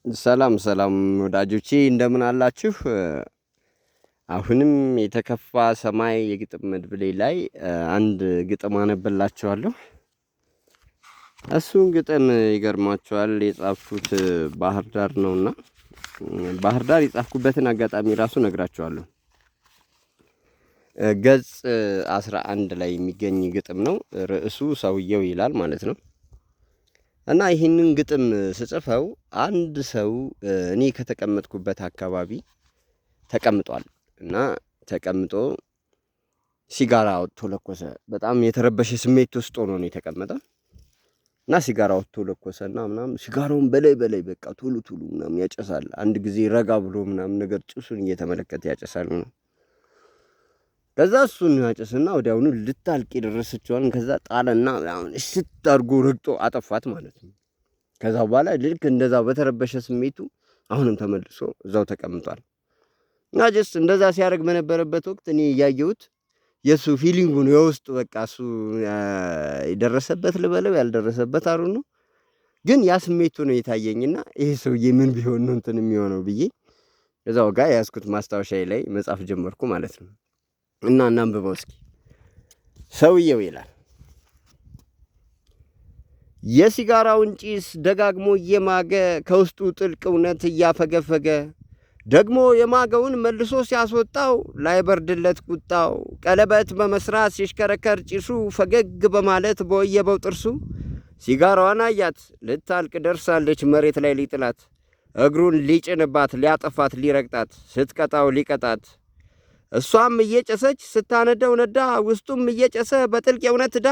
ሰላም ሰላም ወዳጆቼ እንደምን አላችሁ? አሁንም የተከፋ ሰማይ የግጥም መድብሌ ላይ አንድ ግጥም አነብላችኋለሁ። እሱን ግጥም ይገርማችኋል የጻፍኩት ባህር ዳር ነውና ባህር ዳር የጻፍኩበትን አጋጣሚ ራሱ ነግራችኋለሁ። ገጽ 11 ላይ የሚገኝ ግጥም ነው። ርዕሱ ሰውየው ይላል ማለት ነው። እና ይህንን ግጥም ስጽፈው አንድ ሰው እኔ ከተቀመጥኩበት አካባቢ ተቀምጧል እና ተቀምጦ ሲጋራ አውጥቶ ለኮሰ። በጣም የተረበሸ ስሜት ውስጥ ሆኖ ነው የተቀመጠው እና ሲጋራ አውጥቶ ለኮሰና ምናምን ሲጋራውን በላይ በቃ ቶሎ ምናምን ያጨሳል። አንድ ጊዜ ረጋ ብሎ ምናምን ነገር ጭሱን እየተመለከተ ያጨሳል ነው። ከዛ እሱን ያጨስና ወዲያውኑ ልታልቅ የደረሰችዋን ከዛ ጣለና ምናምን እሽት አድርጎ ረግጦ አጠፋት ማለት ነው። ከዛ በኋላ ልክ እንደዛ በተረበሸ ስሜቱ አሁንም ተመልሶ እዛው ተቀምጧል። እና ጀስት እንደዛ ሲያደርግ በነበረበት ወቅት እኔ እያየሁት የሱ ፊሊንጉን የውስጡ በቃ እሱ የደረሰበት ልበለው ያልደረሰበት አሩ ነው። ግን ያ ስሜቱ ነው የታየኝና ይሄ ሰውዬ ምን ቢሆን ነው እንትን የሚሆነው ብዬ እዛው ጋር ያዝኩት ማስታወሻዬ ላይ መጻፍ ጀመርኩ ማለት ነው። እና እናንብበው እስኪ። ሰውየው ይላል የሲጋራውን ጭስ ደጋግሞ እየማገ ከውስጡ ጥልቅ እውነት እያፈገፈገ ደግሞ የማገውን መልሶ ሲያስወጣው ላይበርድለት ቁጣው ቀለበት በመስራት ሲሽከረከር ጭሱ ፈገግ በማለት በወየበው ጥርሱ ሲጋራዋን አያት ልታልቅ ደርሳለች መሬት ላይ ሊጥላት እግሩን ሊጭንባት ሊያጠፋት ሊረግጣት ስትቀጣው ሊቀጣት እሷም እየጨሰች ስታነደው ነዳ ውስጡም እየጨሰ በጥልቅ የእውነት ዳ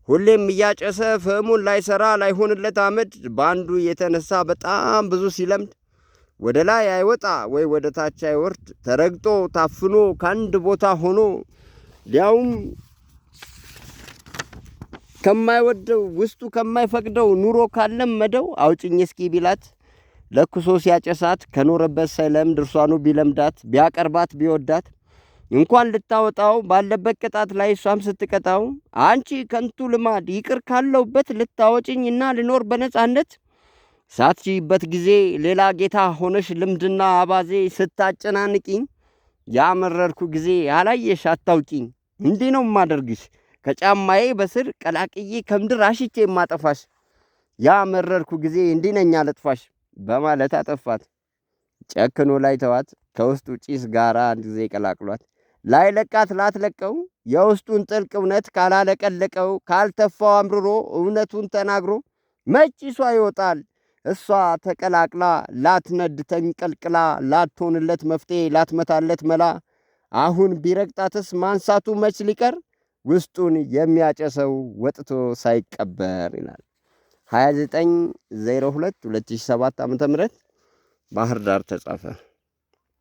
ሁሌም እያጨሰ ፍህሙን ላይሰራ ላይሆንለት አመድ በአንዱ የተነሳ በጣም ብዙ ሲለምድ ወደ ላይ አይወጣ ወይ ወደ ታች አይወርድ ተረግጦ ታፍኖ ከአንድ ቦታ ሆኖ ሊያውም ከማይወደው ውስጡ ከማይፈቅደው ኑሮ ካለመደው አውጭኝ እስኪ ቢላት ለኩሶ ሲያጨሳት ከኖረበት ሳይለምድ እርሷኑ ቢለምዳት ቢያቀርባት ቢወዳት እንኳን ልታወጣው ባለበት ቅጣት ላይ እሷም ስትቀጣው አንቺ ከንቱ ልማድ ይቅር ካለውበት ልታወጭኝና ልኖር በነጻነት ሳትችይበት ጊዜ ሌላ ጌታ ሆነሽ ልምድና አባዜ ስታጨናንቂኝ ያመረርኩ ጊዜ አላየሽ አታውቂኝ እንዲህ ነው ማደርግሽ ከጫማዬ በስር ቀላቅዬ ከምድር አሽቼ ማጠፋሽ ያመረርኩ ጊዜ እንዲህ ነኝ አለጥፋሽ በማለት አጠፋት። ጨክኖ ላይ ተዋት ከውስጡ ጭስ ጋራ አንድ ጊዜ ቀላቅሏት ላይ ለቃት ላትለቀው የውስጡን ጥልቅ እውነት ካላለቀለቀው ካልተፋው አምርሮ እውነቱን ተናግሮ መጭሷ ይወጣል እሷ ተቀላቅላ ላትነድ ተንቀልቅላ ላትሆንለት መፍትሄ ላትመታለት መላ አሁን ቢረግጣትስ ማንሳቱ መች ሊቀር ውስጡን የሚያጨሰው ወጥቶ ሳይቀበር ይላል። 29/02/2007 ዓ.ም ባህር ዳር ተጻፈ።